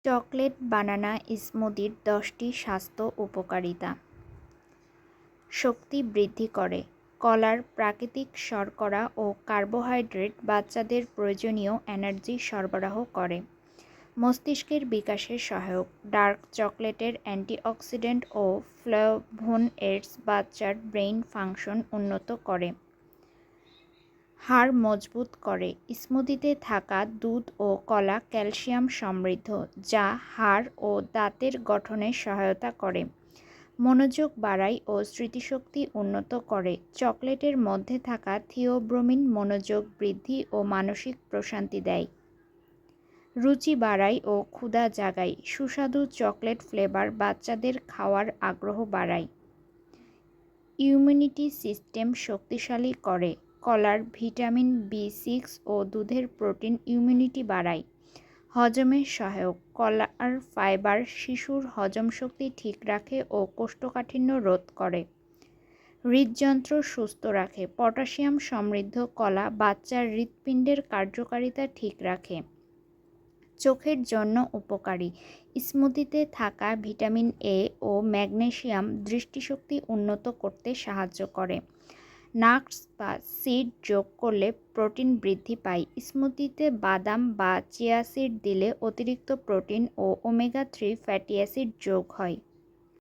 Chocolate বানানা স্মুদির 10টি স্বাস্থ্য উপকারিতা। শক্তি বৃদ্ধি করে। কলার প্রাকৃতিক শর্করা ও কার্বোহাইড্রেট বাচ্চাদের প্রয়োজনীয় এনার্জি সরবরাহ করে। মস্তিষ্কের বিকাশে সহায়ক। ডার্ক চকলেটের অ্যান্টিঅক্সিডেন্ট ও ফ্লেভোনয়েডস বাচ্চার ব্রেইন ফাংশন উন্নত করে। হাড় মজবুত করে। স্মুদিতে থাকা দুধ ও কলা ক্যালসিয়াম সমৃদ্ধ, যা হাড় ও দাঁতের গঠনে সহায়তা করে। মনোযোগ বাড়ায় ও স্মৃতিশক্তি উন্নত করে। চকলেটের মধ্যে থাকা থিওব্রোমিন মনোযোগ বৃদ্ধি ও মানসিক প্রশান্তি দেয়। রুচি বাড়ায় ও ক্ষুধা জাগায়। সুস্বাদু চকলেট ফ্লেভার বাচ্চাদের খাওয়ার আগ্রহ বাড়ায়। ইমিউনিটি সিস্টেম শক্তিশালী করে। কলার ভিটামিন B6 ও দুধের প্রোটিন ইমিউনিটি বাড়ায়। হজমে সহায়ক। কলার ফাইবার শিশুর হজম শক্তি ঠিক রাখে ও কোষ্ঠকাঠিন্য রোধ করে। হৃদযন্ত্র সুস্থ রাখে। পটাশিয়াম সমৃদ্ধ কলা বাচ্চার হৃৎপিণ্ডের কার্যকারিতা ঠিক রাখে। চোখের জন্য উপকারী। স্মুদিতে থাকা ভিটামিন A ও ম্যাগনেসিয়াম দৃষ্টিশক্তি উন্নত করতে সাহায্য করে। নাটস বা সিড যোগ করলে প্রোটিন বৃদ্ধি পায়। স্মুদিতে বাদাম বা চিয়া সিড দিলে অতিরিক্ত প্রোটিন ও ওমেগা 3 ফ্যাটি অ্যাসিড যোগ হয়।